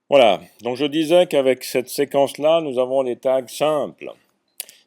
Voilà, donc je disais qu'avec cette séquence-là, nous avons les tags simples.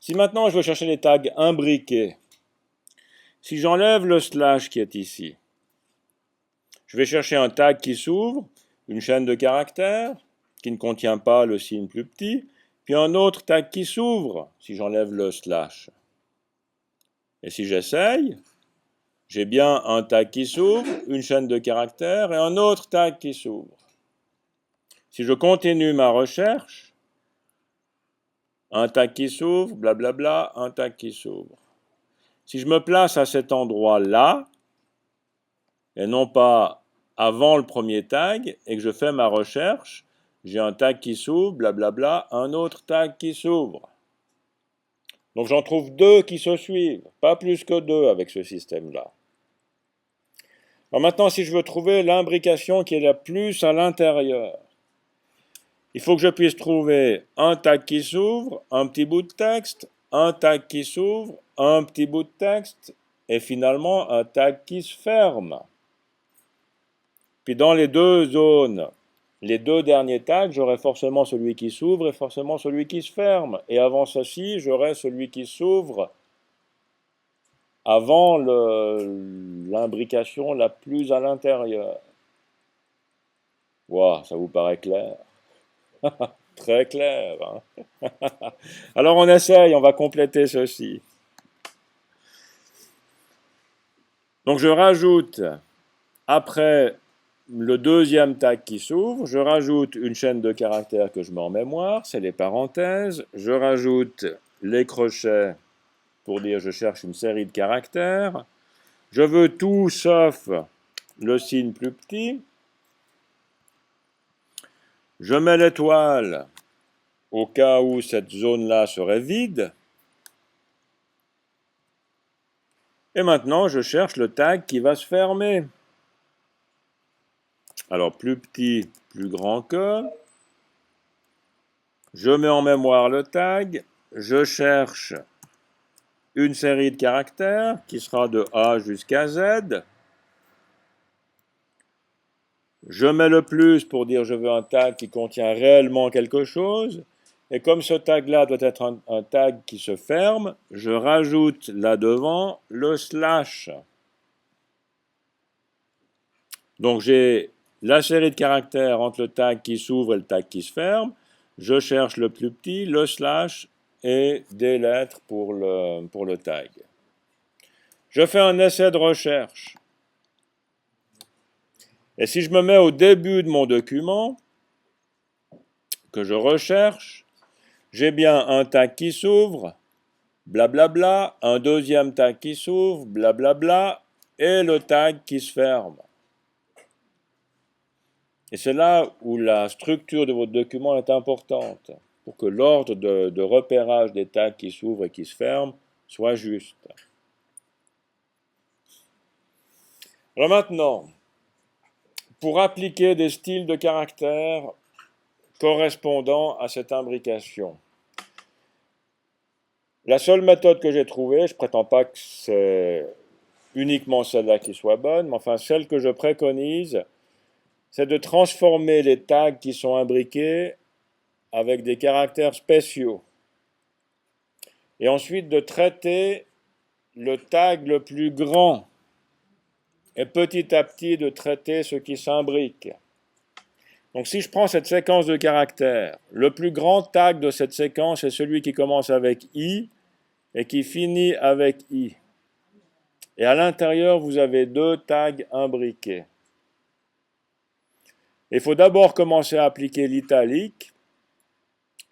Si maintenant je veux chercher les tags imbriqués, si j'enlève le slash qui est ici, je vais chercher un tag qui s'ouvre, une chaîne de caractères, qui ne contient pas le signe plus petit, puis un autre tag qui s'ouvre, si j'enlève le slash. Et si j'essaye, j'ai bien un tag qui s'ouvre, une chaîne de caractères et un autre tag qui s'ouvre. Si je continue ma recherche, un tag qui s'ouvre, blablabla, un tag qui s'ouvre. Si je me place à cet endroit-là, et non pas avant le premier tag, et que je fais ma recherche, j'ai un tag qui s'ouvre, blablabla, un autre tag qui s'ouvre. Donc j'en trouve deux qui se suivent, pas plus que deux avec ce système-là. Alors maintenant, si je veux trouver l'imbrication qui est la plus à l'intérieur, il faut que je puisse trouver un tag qui s'ouvre, un petit bout de texte, un tag qui s'ouvre, un petit bout de texte, et finalement un tag qui se ferme. Puis dans les deux zones, les deux derniers tags, j'aurai forcément celui qui s'ouvre et forcément celui qui se ferme. Et avant ceci, j'aurai celui qui s'ouvre avant l'imbrication la plus à l'intérieur. Wow, ça vous paraît clair? Très clair. Hein. Alors on essaye, on va compléter ceci. Donc je rajoute, après le deuxième tag qui s'ouvre, je rajoute une chaîne de caractères que je mets en mémoire, c'est les parenthèses. Je rajoute les crochets pour dire je cherche une série de caractères. Je veux tout sauf le signe plus petit. Je mets l'étoile au cas où cette zone-là serait vide. Et maintenant, je cherche le tag qui va se fermer. Alors, plus petit, plus grand que. Je mets en mémoire le tag. Je cherche une série de caractères qui sera de A jusqu'à Z. Je mets le plus pour dire je veux un tag qui contient réellement quelque chose. Et comme ce tag-là doit être un tag qui se ferme, je rajoute là-devant le slash. Donc j'ai la série de caractères entre le tag qui s'ouvre et le tag qui se ferme. Je cherche le plus petit, le slash et des lettres pour le tag. Je fais un essai de recherche. Et si je me mets au début de mon document, que je recherche, j'ai bien un tag qui s'ouvre, blablabla, un deuxième tag qui s'ouvre, blablabla, et le tag qui se ferme. Et c'est là où la structure de votre document est importante, pour que l'ordre de repérage des tags qui s'ouvrent et qui se ferment soit juste. Alors maintenant, pour appliquer des styles de caractères correspondant à cette imbrication, la seule méthode que j'ai trouvée, je ne prétends pas que c'est uniquement celle-là qui soit bonne, mais enfin celle que je préconise, c'est de transformer les tags qui sont imbriqués avec des caractères spéciaux. Et ensuite de traiter le tag le plus grand et petit à petit de traiter ce qui s'imbrique. Donc si je prends cette séquence de caractères, le plus grand tag de cette séquence est celui qui commence avec I et qui finit avec I. Et à l'intérieur, vous avez deux tags imbriqués. Il faut d'abord commencer à appliquer l'italique.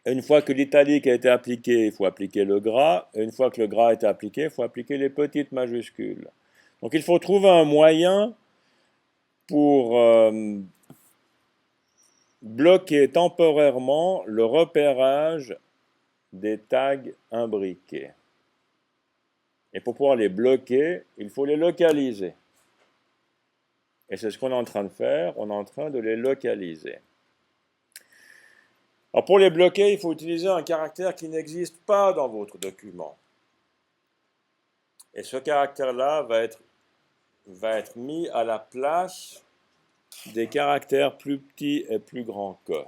Et une fois que l'italique a été appliqué, il faut appliquer le gras. Et une fois que le gras a été appliqué, il faut appliquer les petites majuscules. Donc il faut trouver un moyen pour bloquer temporairement le repérage des tags imbriqués. Et pour pouvoir les bloquer, il faut les localiser. Et c'est ce qu'on est en train de faire, on est en train de les localiser. Alors pour les bloquer, il faut utiliser un caractère qui n'existe pas dans votre document. Et ce caractère-là va être mis à la place des caractères plus petits et plus grands que.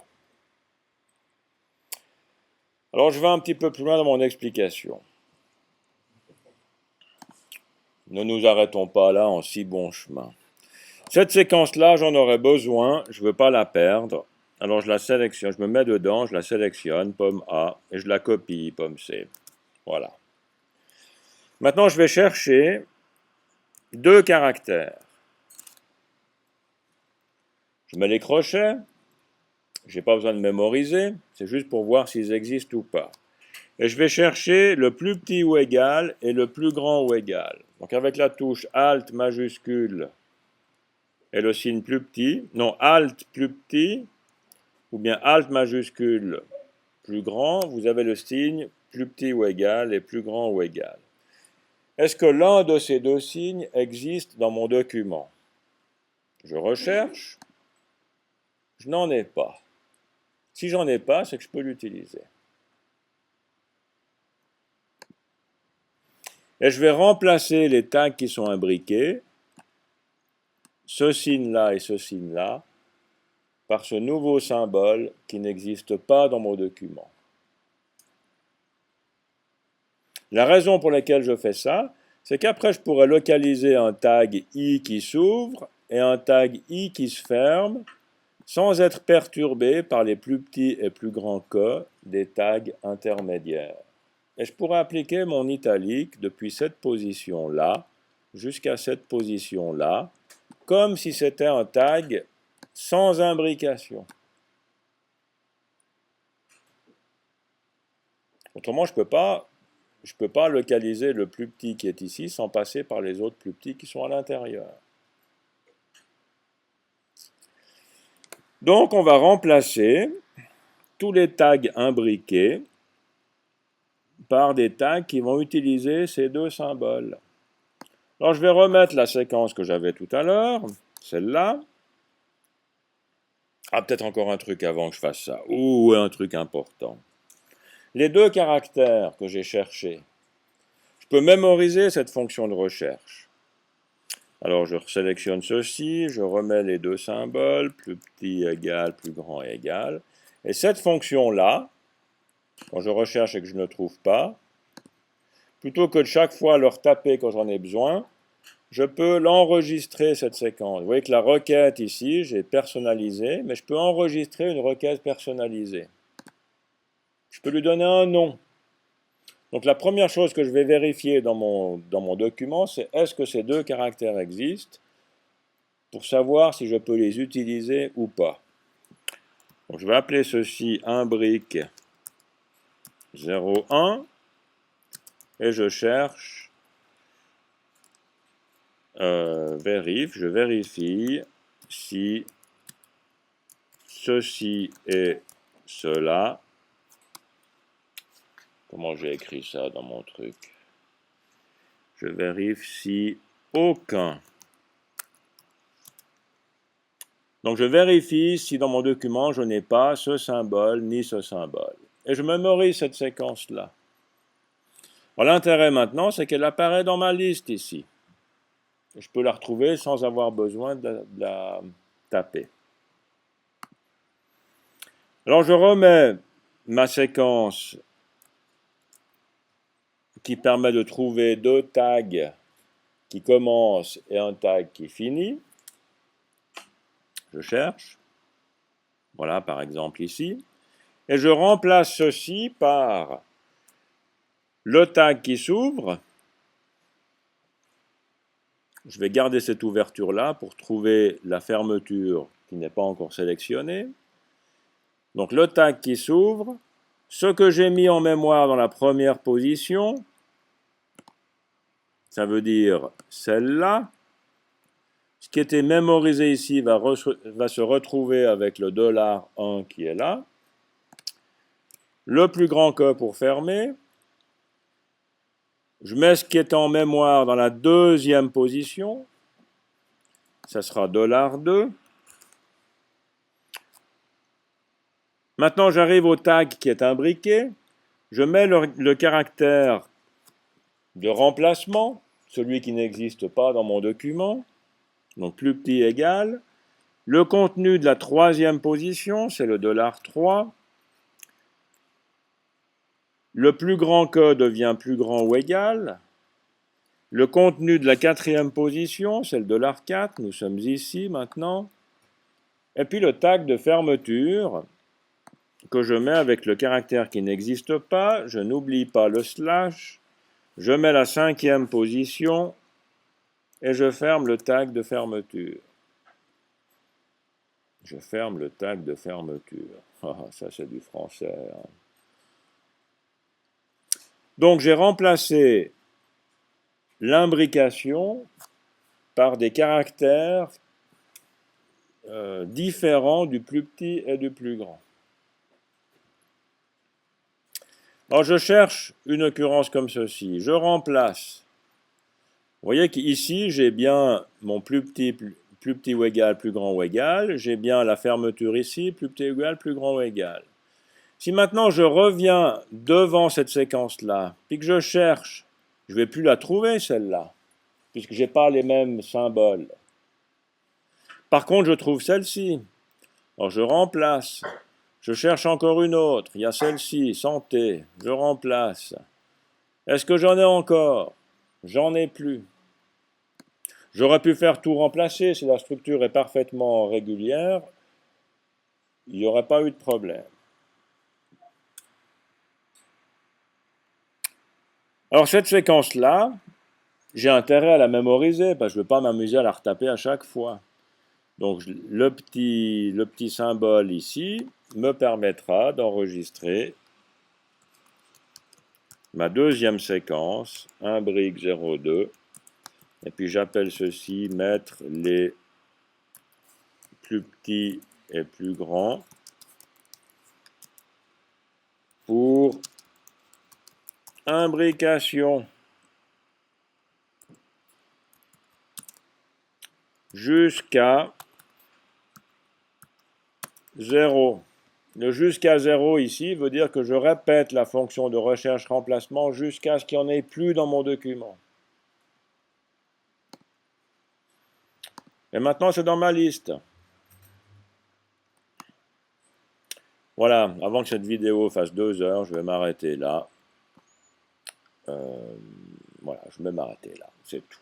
Alors je vais un petit peu plus loin dans mon explication. Ne nous arrêtons pas là en si bon chemin. Cette séquence-là, j'en aurais besoin, je ne veux pas la perdre. Alors je la sélectionne, je me mets dedans, je la sélectionne, pomme A, et je la copie, pomme C. Voilà. Maintenant, je vais chercher deux caractères. Je mets les crochets, je n'ai pas besoin de mémoriser, c'est juste pour voir s'ils existent ou pas. Et je vais chercher le plus petit ou égal et le plus grand ou égal. Donc avec la touche Alt majuscule et le signe plus petit, non, Alt plus petit, ou bien Alt majuscule plus grand, vous avez le signe plus petit ou égal et plus grand ou égal. Est-ce que l'un de ces deux signes existe dans mon document? Je recherche, je n'en ai pas. Si j'en ai pas, c'est que je peux l'utiliser. Et je vais remplacer les tags qui sont imbriqués, ce signe-là et ce signe-là, par ce nouveau symbole qui n'existe pas dans mon document. La raison pour laquelle je fais ça, c'est qu'après je pourrais localiser un tag i qui s'ouvre et un tag i qui se ferme sans être perturbé par les plus petits et plus grands que des tags intermédiaires. Et je pourrais appliquer mon italique depuis cette position-là jusqu'à cette position-là, comme si c'était un tag sans imbrication. Autrement, je ne peux pas localiser le plus petit qui est ici sans passer par les autres plus petits qui sont à l'intérieur. Donc, on va remplacer tous les tags imbriqués par des tags qui vont utiliser ces deux symboles. Alors, je vais remettre la séquence que j'avais tout à l'heure, celle-là. Ah, peut-être encore un truc avant que je fasse ça. Ouh, un truc important. Les deux caractères que j'ai cherchés, je peux mémoriser cette fonction de recherche. Alors, je sélectionne ceci, je remets les deux symboles, plus petit égal, plus grand égal. Et cette fonction-là, quand je recherche et que je ne trouve pas, plutôt que de chaque fois leur taper quand j'en ai besoin, je peux l'enregistrer, cette séquence. Vous voyez que la requête ici, j'ai personnalisé, mais je peux enregistrer une requête personnalisée. Je peux lui donner un nom. Donc la première chose que je vais vérifier dans mon document, c'est est-ce que ces deux caractères existent pour savoir si je peux les utiliser ou pas. Donc je vais appeler ceci imbrique 01 et je cherche je vérifie si ceci et cela. Comment j'ai écrit ça dans mon truc? Je vérifie si aucun. Donc je vérifie si dans mon document je n'ai pas ce symbole ni ce symbole. Et je mémorise cette séquence-là. L'intérêt maintenant, c'est qu'elle apparaît dans ma liste ici. Et je peux la retrouver sans avoir besoin de la taper. Alors je remets ma séquence qui permet de trouver deux tags qui commencent et un tag qui finit. Je cherche. Voilà, par exemple ici. Et je remplace ceci par le tag qui s'ouvre. Je vais garder cette ouverture-là pour trouver la fermeture qui n'est pas encore sélectionnée. Donc le tag qui s'ouvre, ce que j'ai mis en mémoire dans la première position, ça veut dire celle-là. Ce qui était mémorisé ici va se retrouver avec le $1 qui est là. Le plus grand que pour fermer. Je mets ce qui est en mémoire dans la deuxième position. Ça sera $2. Maintenant, j'arrive au tag qui est imbriqué. Je mets le caractère de remplacement, celui qui n'existe pas dans mon document. Donc plus petit égal. Le contenu de la troisième position, c'est le $3. Le plus grand que devient plus grand ou égal. Le contenu de la quatrième position, c'est le $4. Nous sommes ici maintenant. Et puis le tag de fermeture que je mets avec le caractère qui n'existe pas. Je n'oublie pas le slash. Je mets la cinquième position et je ferme le tag de fermeture. Je ferme le tag de fermeture. Ah, ça c'est du français. Hein. Donc j'ai remplacé l'imbrication par des caractères différents du plus petit et du plus grand. Alors je cherche une occurrence comme ceci. Je remplace. Vous voyez qu'ici j'ai bien mon plus petit ou égal, plus grand ou égal. J'ai bien la fermeture ici, plus petit ou égal, plus grand ou égal. Si maintenant je reviens devant cette séquence-là, puis que je cherche, je ne vais plus la trouver celle-là, puisque je n'ai pas les mêmes symboles. Par contre, je trouve celle-ci. Alors je remplace. Je cherche encore une autre. Il y a celle-ci, santé. Je remplace. Est-ce que j'en ai encore? J'en ai plus. J'aurais pu faire tout remplacer. Si la structure est parfaitement régulière, il n'y aurait pas eu de problème. Alors cette séquence-là, j'ai intérêt à la mémoriser, parce que je ne veux pas m'amuser à la retaper à chaque fois. Donc le petit symbole ici me permettra d'enregistrer ma deuxième séquence, 1 brique 02, et puis j'appelle ceci mettre les plus petits et plus grands pour imbrication jusqu'à 0. Le jusqu'à 0 ici veut dire que je répète la fonction de recherche-remplacement jusqu'à ce qu'il n'y en ait plus dans mon document. Et maintenant, c'est dans ma liste. Voilà, avant que cette vidéo fasse 2 heures, je vais m'arrêter là. Voilà, je vais m'arrêter là, c'est tout.